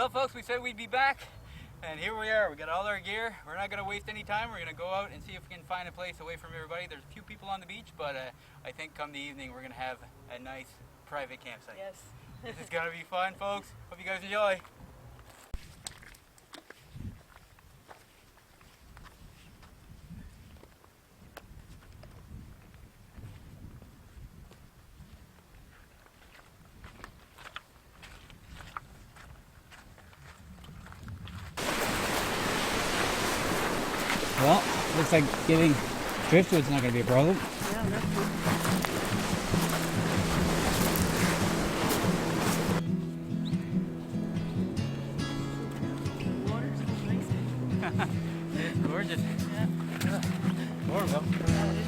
Well, folks, we said we'd be back, and here we are. We got all our gear. We're not going to waste any time. We're going to go out and see if we can find a place away from everybody. There's a few people on the beach, but I think come the evening we're going to have a nice private campsite. Yes. This is going to be fun, folks. Hope you guys enjoy. Well, looks like getting driftwood's not going to be a problem. Yeah, that's good. The water smells nice. It's gorgeous. Yeah. Horrible. Yeah, it is.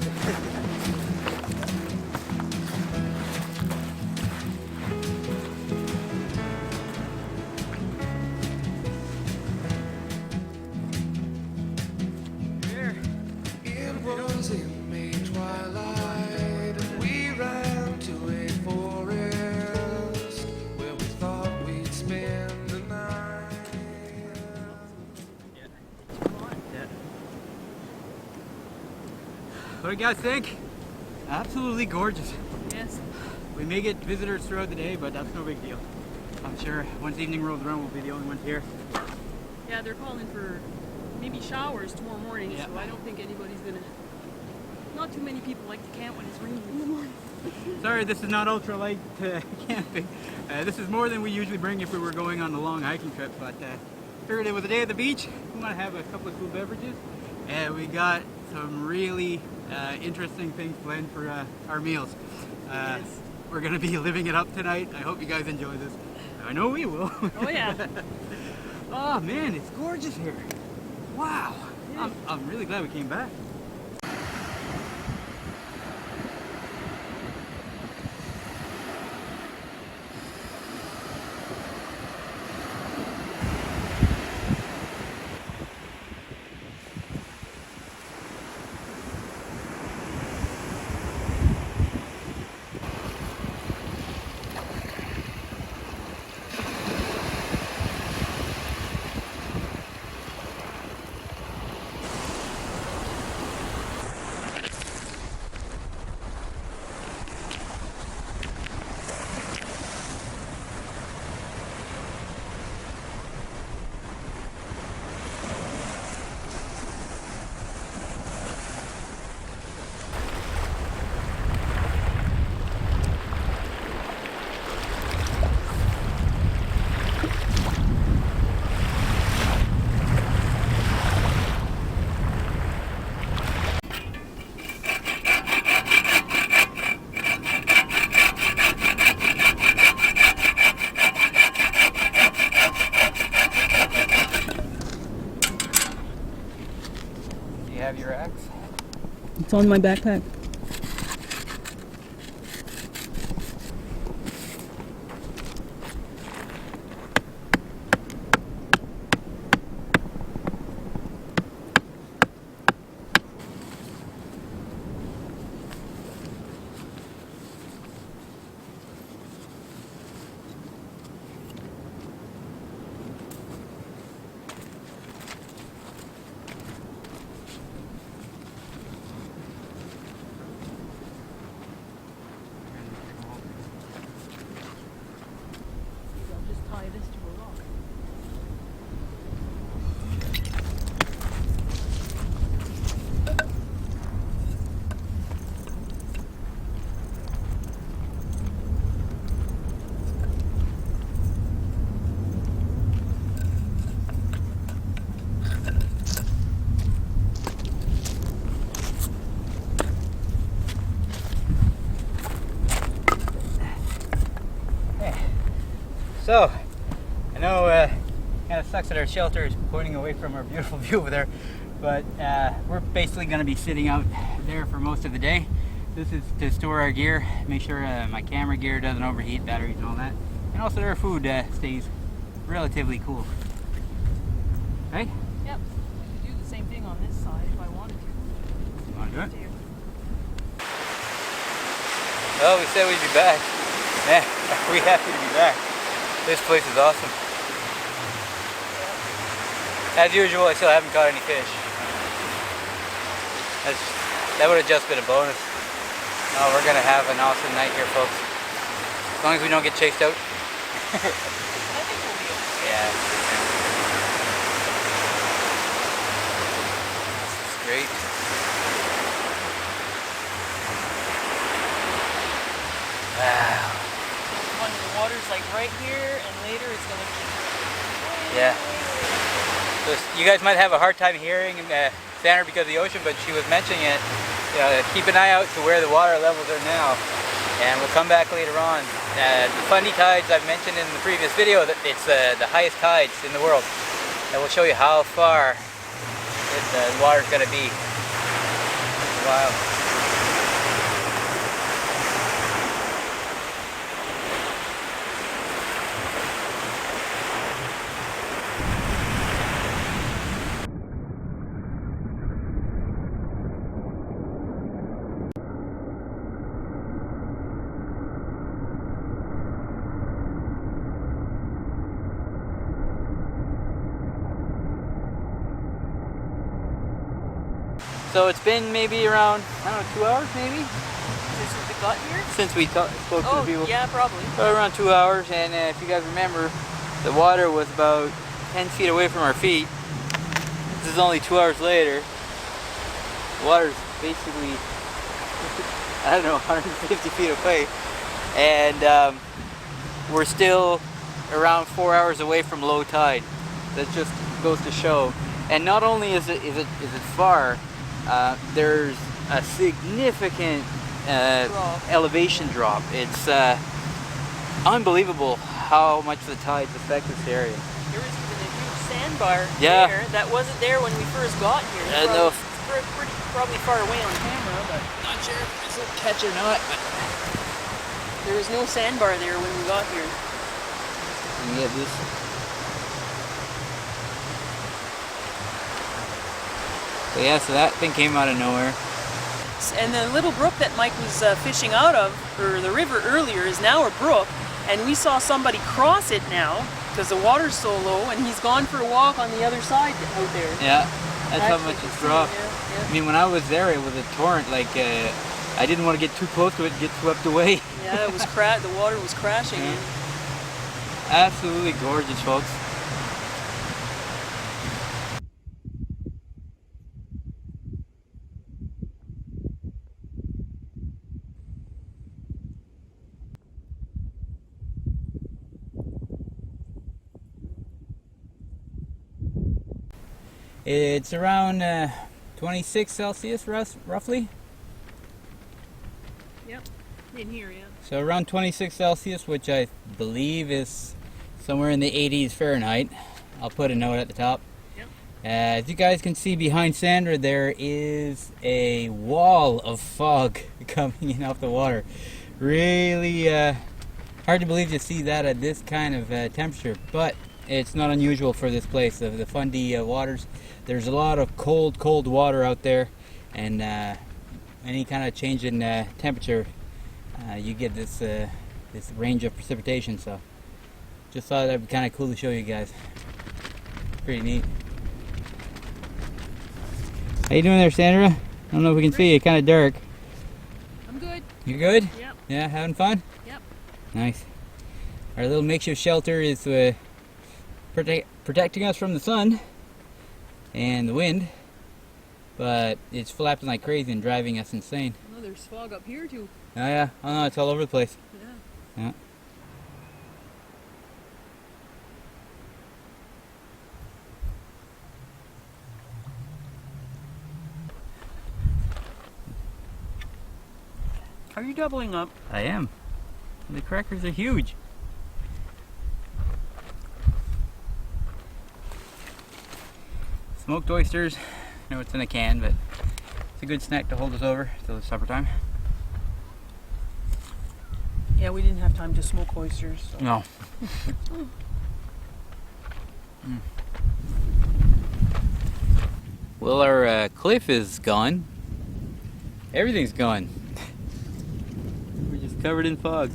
It was in May twilight, and we ran to a forest where we thought we'd spend the night. What do you guys think? Absolutely gorgeous. Yes. We may get visitors throughout the day, but that's no big deal. I'm sure once evening rolls around, we'll be the only ones here. Yeah, they're calling for maybe showers tomorrow morning, Yeah. so I don't think anybody's gonna. Not too many people like to camp when it's raining in the morning. Sorry, this is not ultralight camping. This is more than we usually bring if we were going on a long hiking trip, but figured it was a day at the beach. We want to have a couple of cool beverages, and we got some really interesting things planned for our meals. Yes. We're going to be living it up tonight. I hope you guys enjoy this. I know we will. Oh yeah. Oh man, it's gorgeous here. Wow. Yeah. I'm really glad we came back. Do you have your axe? It's on my backpack. I'll just tie this to a rock. So, I know kind of sucks that our shelter is pointing away from our beautiful view over there, but we're basically going to be sitting out there for most of the day. This is to store our gear, make sure my camera gear doesn't overheat, batteries and all that, and also that our food stays relatively cool. Right? Yep. I could do the same thing on this side if I wanted to. You want to do it? Here. Well, we said we'd be back. Man, are we happy to be back. This place is awesome. As usual, I still haven't caught any fish. That would have just been a bonus. No, we're gonna have an awesome night here, folks. As long as we don't get chased out. I think we'll be okay. Yeah. This is great. Wow. When the water's like right here, and later it's gonna be. Yeah. So you guys might have a hard time hearing Sandra because of the ocean, but she was mentioning it. Keep an eye out to where the water levels are now, and we'll come back later on. The Fundy tides I've mentioned in the previous video, that it's the highest tides in the world. And we'll show you how far the water's going to be. Wow. So it's been maybe around, I don't know, 2 hours maybe? Since we got here? Since we spoke to the people. Yeah, probably. Around 2 hours, and if you guys remember, the water was about 10 feet away from our feet. This is only 2 hours later. The water's basically, I don't know, 150 feet away. And we're still around 4 hours away from low tide. That just goes to show. And not only is it far, there's a significant elevation drop. It's unbelievable how much the tides affect this area. There is even a huge sandbar Yeah. there that wasn't there when we first got here. No. It's probably far away on camera, but Not sure if it's a catch or not, but there was no sandbar there when we got here. we have this. So yeah, so that thing came out of nowhere. And the little brook that Mike was fishing out of, or the river earlier, is now a brook. And we saw somebody cross it now because the water's so low, and he's gone for a walk on the other side out there. Yeah, that's how Actually, much you it's can see, dropped. yeah. I mean, when I was there, it was a torrent. Like, I didn't want to get too close to it and get swept away. Yeah, it was the water was crashing in. Absolutely gorgeous, folks. It's around 26 Celsius, roughly. Yep, in here, yeah. So around 26 Celsius, which I believe is somewhere in the 80s Fahrenheit. I'll put a note at the top. Yep. As you guys can see behind Sandra, there is a wall of fog coming in off the water. Really hard to believe to see that at this kind of temperature, but it's not unusual for this place, the Fundy waters. There's a lot of cold water out there, and any kind of change in temperature, you get this range of precipitation. So just thought that'd be kind of cool to show you guys. Pretty neat. How you doing there, Sandra? I don't know if we can see you. Kind of dark. I'm good. You good? Yep. Yeah, having fun? Yep. Nice. Our little makeshift shelter is protecting us from the sun and the wind, but it's flapping like crazy and driving us insane. Oh, there's fog up here too. Oh yeah, oh no, it's all over the place. Yeah. Yeah. Are you doubling up? I am. The crackers are huge. Smoked oysters. I know it's in a can, but it's a good snack to hold us over till supper time. Yeah, we didn't have time to smoke oysters. So. No. Well, our cliff is gone. Everything's gone. We're just covered in fog.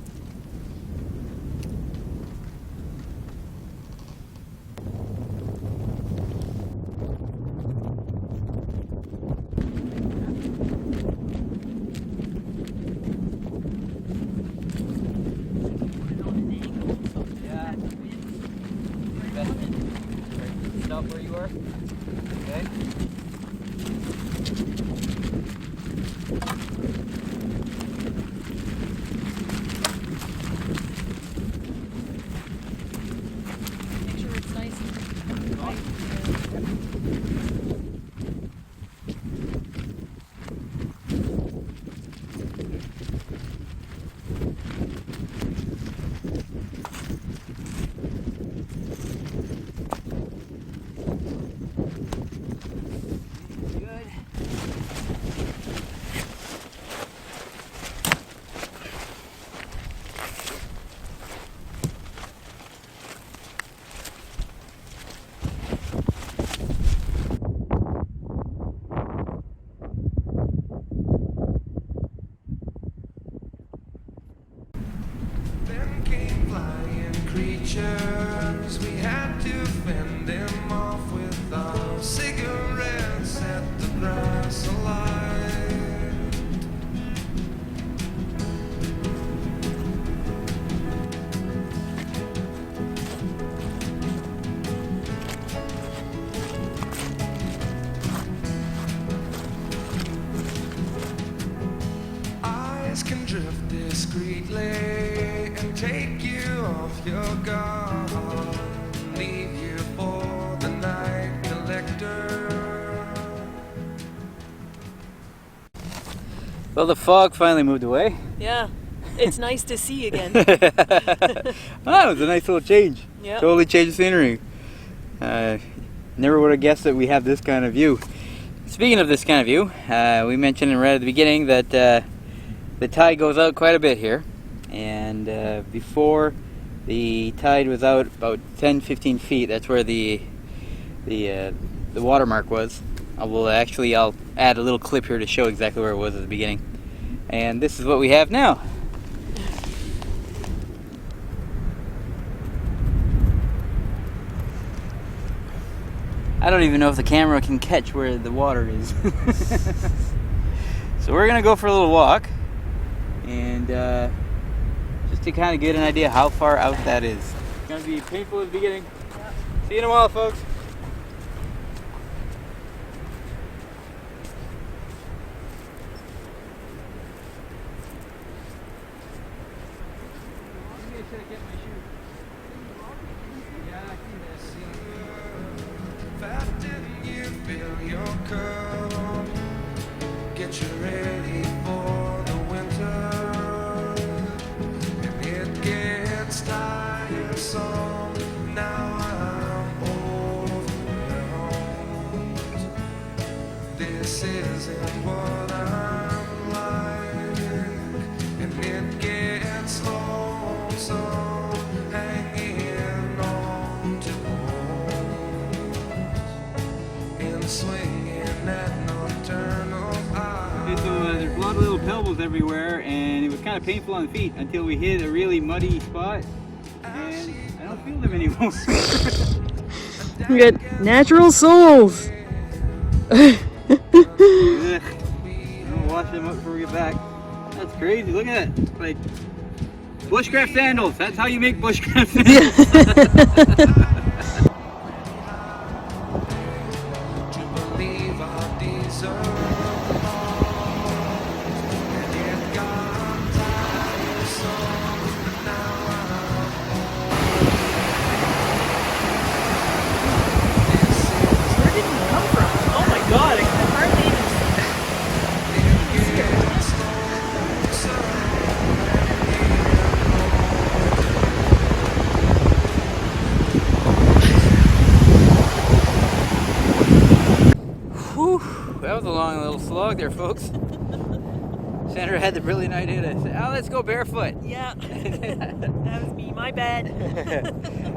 more. Okay. Make sure it's nice and right. Good. Then came flying creatures. We had to fend them off with our cigarettes, set the grass alight. Eyes can drift discreetly and take you off your guard, leave you for the night collector. Well, the fog finally moved away. Yeah, it's nice to see again. That was a nice little change. Yeah. Totally changed the scenery. Never would have guessed that we have this kind of view. Speaking of this kind of view, we mentioned right at the beginning that the tide goes out quite a bit here. And before the tide was out about 10-15 feet, that's where the watermark was. I'll add a little clip here to show exactly where it was at the beginning. And this is what we have now. I don't even know if the camera can catch where the water is. So we're gonna go for a little walk, and just to kind of get an idea how far out that is. It's gonna be painful at the beginning. See you in a while, folks. Fasten you fill your cup, get you ready for the winter. And it gets tiresome, now I'm overwhelmed. This isn't what I'm like, and it gets lonesome, hanging on to and swinging that nocturnal eye. Okay, so there's a lot of little pebbles everywhere, and it was kind of painful on the feet until we hit a really muddy spot, and I don't feel them anymore. We got natural souls. Ugh. I'm gonna wash them up before we get back. That's crazy. Look at that. It's like bushcraft sandals. That's how you make bushcraft sandals. To believe I deserve more. And it got tiresome, but now Where did he come from? Oh my god, I can hardly even Whew, that was a long little slog there, folks. Sandra had the brilliant idea to say, oh, let's go barefoot. Yeah, that was me, my bad.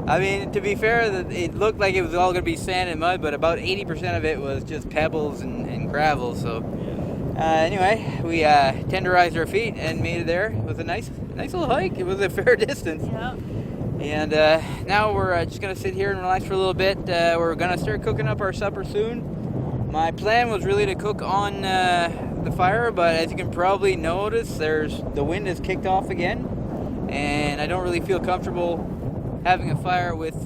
I mean, to be fair, it looked like it was all going to be sand and mud, but about 80% of it was just pebbles and gravel. So anyway, we tenderized our feet and made it there. It was a nice little hike. It was a fair distance. Yeah. And now we're just going to sit here and relax for a little bit. We're going to start cooking up our supper soon. My plan was really to cook on the fire, but as you can probably notice, the wind has kicked off again, and I don't really feel comfortable having a fire with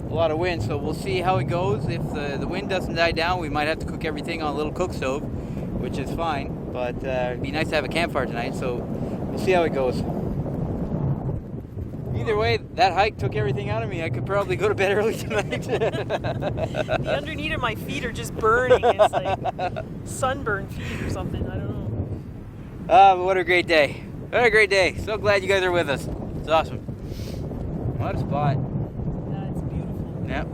a lot of wind, so we'll see how it goes. If the wind doesn't die down, we might have to cook everything on a little cook stove, which is fine, but it'd be nice to have a campfire tonight, so we'll see how it goes. Either way, that hike took everything out of me. I could probably go to bed early tonight. The underneath of my feet are just burning. It's like sunburned feet or something. I don't know. But what a great day. What a great day. So glad you guys are with us. It's awesome. What a spot. That's beautiful. Yep.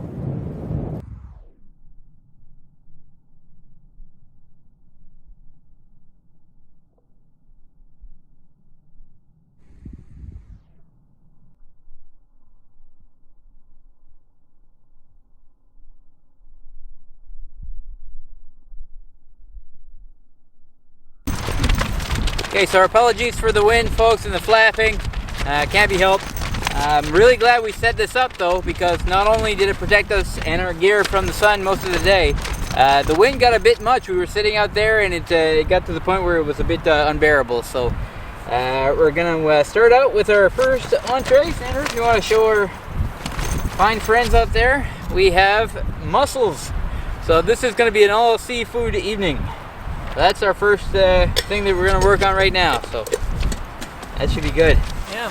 Okay, so our apologies for the wind, folks, and the flapping. Can't be helped. I'm really glad we set this up, though, because not only did it protect us and our gear from the sun most of the day, the wind got a bit much. We were sitting out there, and it got to the point where it was a bit unbearable. So we're gonna start out with our first entree. Sandra, if you want to show our fine friends out there, we have mussels. So this is going to be an all seafood evening. That's our first thing that we're going to work on right now, so that should be good. Yeah.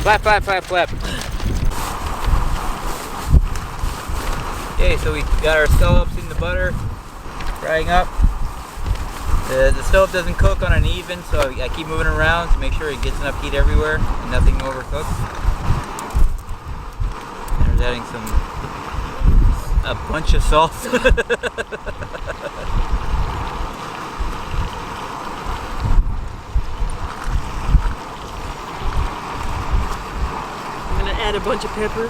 Flap, flap, flap, flap. Okay, so we got our scallops in the butter, frying up. The stove doesn't cook on an even, so I keep moving around to make sure it gets enough heat everywhere and nothing overcooks. There's adding a bunch of salt. Add a bunch of pepper.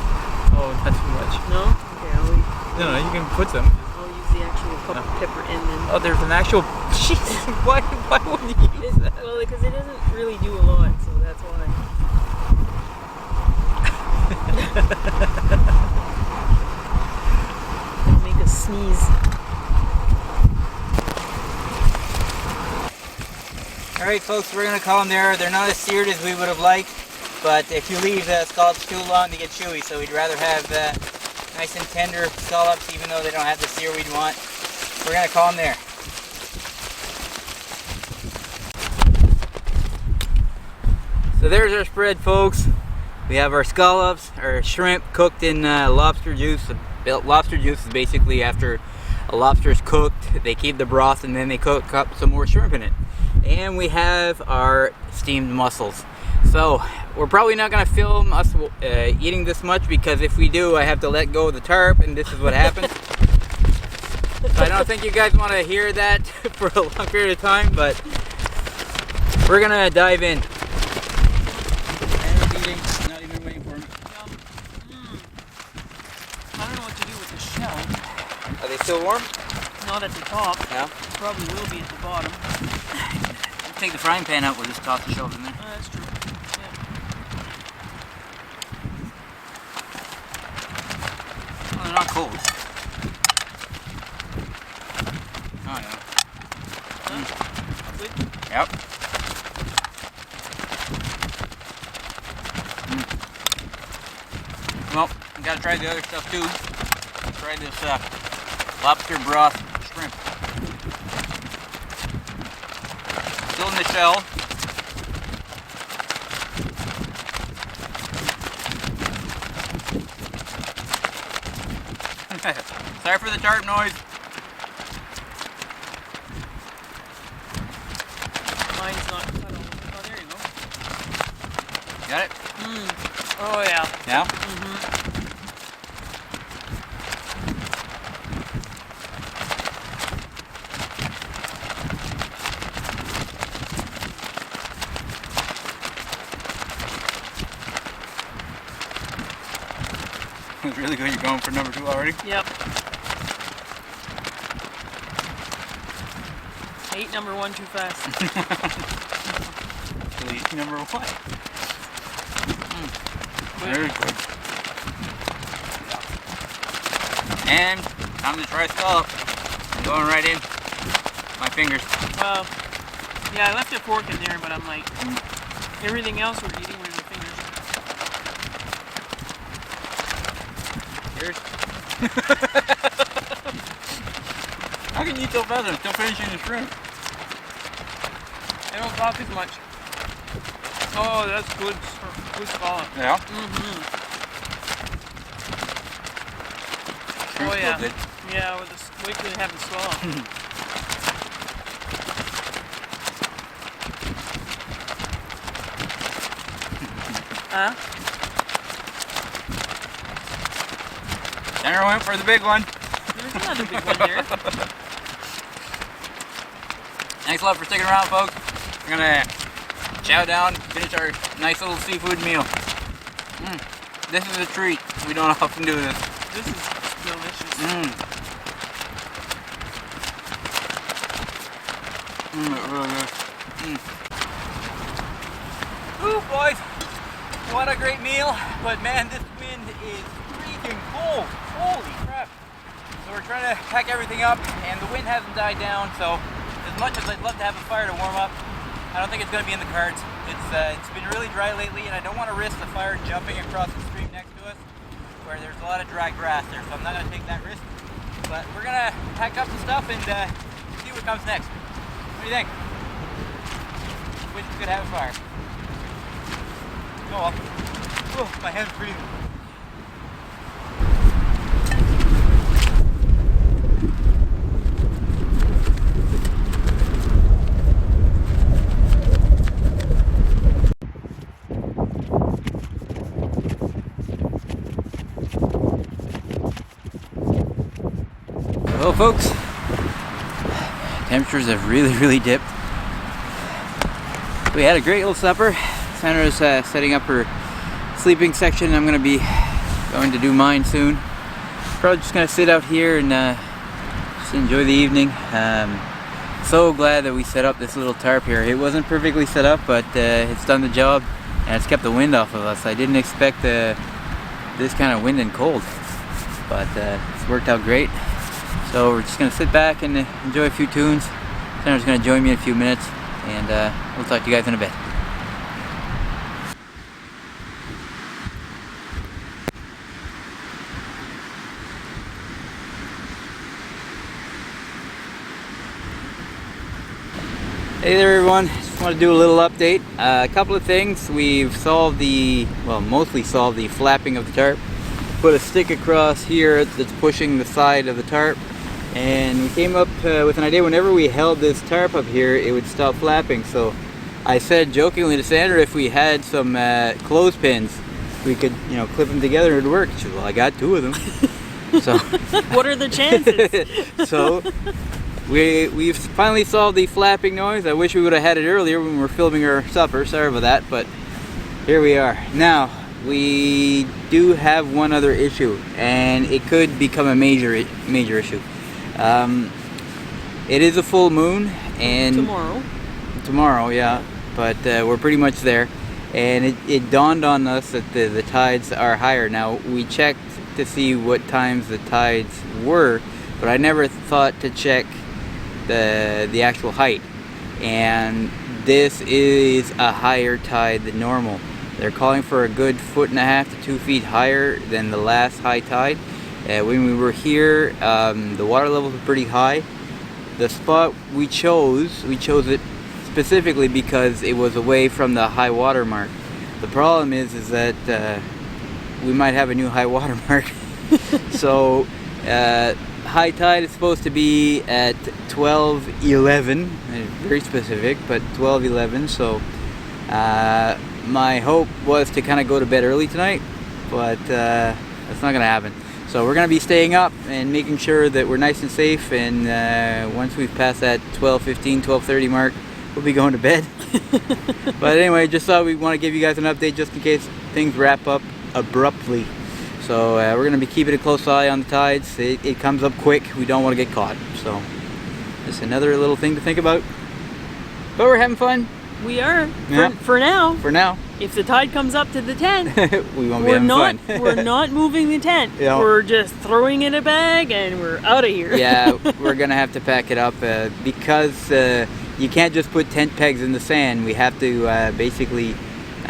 Oh, not too much. No? Okay, I'll leave. No, you can put some. I'll use the actual pepper and then. Oh, there's an actual. Jesus, why would you use that? Well, because it doesn't really do a lot, so that's why. It'll make us sneeze. All right, folks, we're gonna call them there. They're not as seared as we would have liked. But if you leave the scallops too long, they get chewy, so we'd rather have nice and tender scallops, even though they don't have the sear we'd want. We're going to call them there. So there's our spread, folks. We have our scallops, our shrimp cooked in lobster juice. Lobster juice is basically after a lobster is cooked, they keep the broth and then they cook up some more shrimp in it. And we have our steamed mussels. So we're probably not going to film us eating this much, because if we do, I have to let go of the tarp, and this is what happens. So I don't think you guys want to hear that for a long period of time, but we're going to dive in. Anna's eating, not even waiting for me. I don't know what to do with the shell. Are they still warm? Not at the top. Yeah. Probably will be at the bottom. Take the frying pan out, we'll just toss the shells in there. Oh, that's true. Well, they're not cold. Oh, no. Good. Yep. Well, we gotta try the other stuff too. Try this lobster broth shrimp. Still in the shell. Sorry for the tarp noise. Mine's not cut off. Oh, there you go. Got it? Oh, yeah. Yeah? It's really good. You're going for number 2 already? Yep. Ate number 1 too fast. Delete number 1. Very good. And time to try scallop. I'm going right in. My fingers. Well, yeah, I left a fork in there, but I'm like, everything else we're eating with the fingers. How can you eat so fast? I'm still finishing the shrimp. I don't talk as much. Oh, that's good. Good scallop. Yeah? Mm-hmm. Shrimp's Oh yeah. still good. Yeah, with this, wait till you have the swallow. Huh? Tanner went for the big one. There's another big one there. Thanks a lot for sticking around, folks. We're gonna chow down, finish our nice little seafood meal. This is a treat. We don't often do this. This is delicious. Really good. Ooh, boys. What a great meal. But man, this wind is freaking cold. Holy crap. So we're trying to pack everything up, and the wind hasn't died down, so as much as I'd love to have a fire to warm up, I don't think it's going to be in the cards. It's been really dry lately, and I don't want to risk the fire jumping across the stream next to us where there's a lot of dry grass there, so I'm not going to take that risk. But we're going to pack up the stuff and see what comes next. What do you think? Wish we could have a fire. Oh well. Oh, my head's breathing. Well, folks, temperatures have really dipped. We had a great little supper. Sandra's setting up her sleeping section. I'm going to be going to do mine soon. Probably just going to sit out here and just enjoy the evening. So glad that we set up this little tarp here. It wasn't perfectly set up, but it's done the job and it's kept the wind off of us. I didn't expect this kind of wind and cold, but it's worked out great. So we're just going to sit back and enjoy a few tunes. Sandra's going to join me in a few minutes, and we'll talk to you guys in a bit. Hey there everyone, just want to do a little update. A couple of things. We've mostly solved the flapping of the tarp. Put a stick across here that's pushing the side of the tarp, and we came up with an idea. Whenever we held this tarp up here, it would stop flapping. So I said jokingly to Sandra, if we had some clothespins, we could, clip them together and it'd work. She said, well, I got 2 of them. So What are the chances? So we've finally solved the flapping noise. I wish we would have had it earlier when we were filming our supper. Sorry about that, but here we are. Now, we do have one other issue, and it could become a major issue. It is a full moon, and tomorrow, yeah, but we're pretty much there, and it dawned on us that the tides are higher. Now, we checked to see what times the tides were, but I never thought to check the actual height, and this is a higher tide than normal. They're calling for a good 1.5 to 2 feet higher than the last high tide. When we were here, the water levels were pretty high. The spot we chose it specifically because it was away from the high water mark. The problem is that we might have a new high water mark. So high tide is supposed to be at 12:11, very specific, but 12:11. So my hope was to kind of go to bed early tonight, but that's not going to happen. So we're going to be staying up and making sure that we're nice and safe, and once we've passed that 12:15, 12:30 mark, we'll be going to bed. But anyway, just thought we want to give you guys an update just in case things wrap up abruptly. So we're going to be keeping a close eye on the tides. It comes up quick. We don't want to get caught. So just another little thing to think about. But we're having fun. We are. Yeah. For now. For now. If the tide comes up to the tent, We won't be having fun. We're not moving the tent. Yeah. We're just throwing in a bag and we're out of here. Yeah, we're going to have to pack it up because you can't just put tent pegs in the sand. We have to basically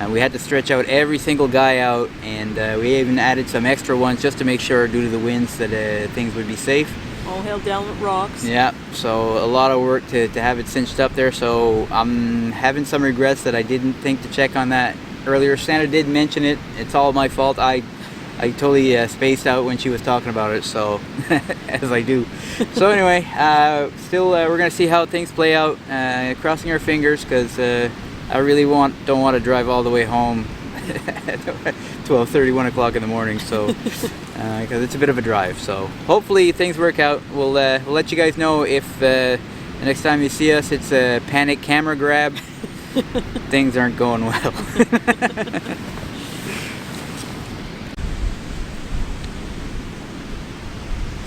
We had to stretch out every single guy out, and we even added some extra ones just to make sure, due to the winds, that things would be safe. All held down with rocks. Yeah, so a lot of work to have it cinched up there. So I'm having some regrets that I didn't think to check on that earlier. Santa did mention it. It's all my fault. I totally spaced out when she was talking about it, so as I do. So anyway, still we're gonna see how things play out. Crossing our fingers, because I really don't want to drive all the way home at 12:30, 1 o'clock in the morning. So because it's a bit of a drive. So hopefully things work out. We'll let you guys know if the next time you see us, it's a panic camera grab. Things aren't going well.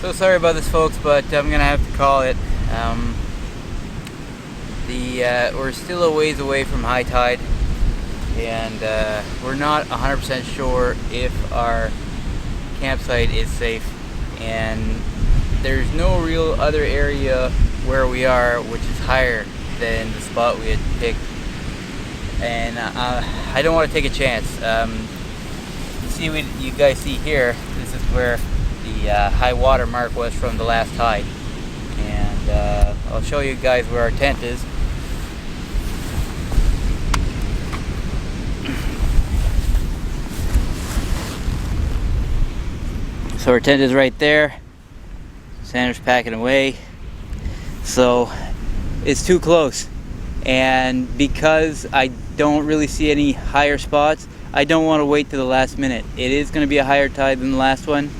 So sorry about this, folks, but I'm gonna have to call it. We're still a ways away from high tide, and we're not 100% sure if our campsite is safe. And there's no real other area where we are which is higher than the spot we had picked. And I don't want to take a chance. See what you guys see here. This is where the high water mark was from the last tide, and I'll show you guys where our tent is. So our tent is right there. Sandra's packing away, so it's too close, and because I don't really see any higher spots, I don't want to wait to the last minute. It is going to be a higher tide than the last one.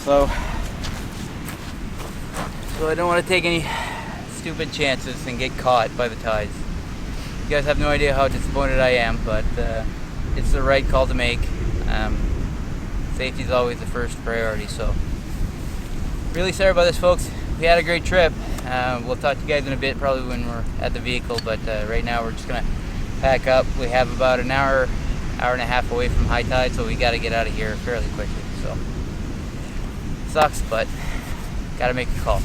So I don't want to take any stupid chances and get caught by the tides. You guys have no idea how disappointed I am, but it's the right call to make. Safety is always the first priority. So really sorry about this, folks. We had a great trip. We'll talk to you guys in a bit, probably when we're at the vehicle, but right now we're just gonna pack up. We have about an hour and a half away from high tide, so we got to get out of here fairly quickly. So sucks, but gotta make a call.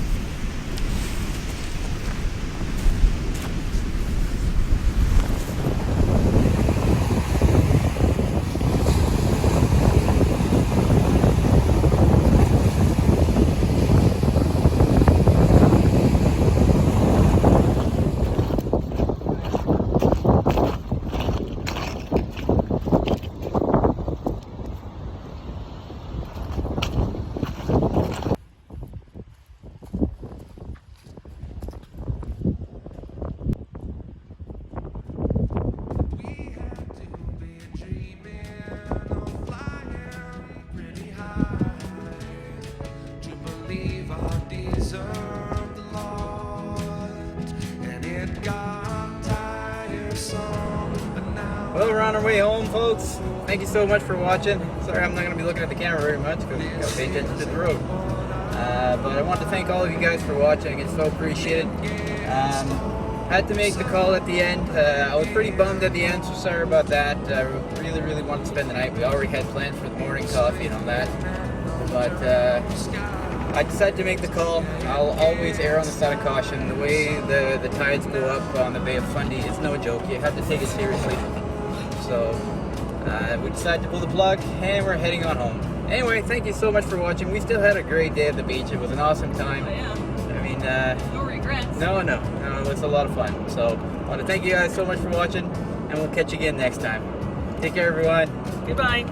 Well, we're on our way home, folks. Thank you so much for watching. Sorry I'm not going to be looking at the camera very much because I've got to pay attention to the road. But I want to thank all of you guys for watching. It's so appreciated. Had to make the call at the end. I was pretty bummed at the end, so sorry about that. I really wanted to spend the night. We already had plans for the morning coffee and all that. But I decided to make the call. I'll always err on the side of caution. The way the tides go up on the Bay of Fundy is no joke. You have to take it seriously. So we decided to pull the plug, and we're heading on home. Anyway, thank you so much for watching. We still had a great day at the beach. It was an awesome time. Oh, yeah. I mean, No regrets. no, it was a lot of fun. So I want to thank you guys so much for watching, and we'll catch you again next time. Take care, everyone. Goodbye.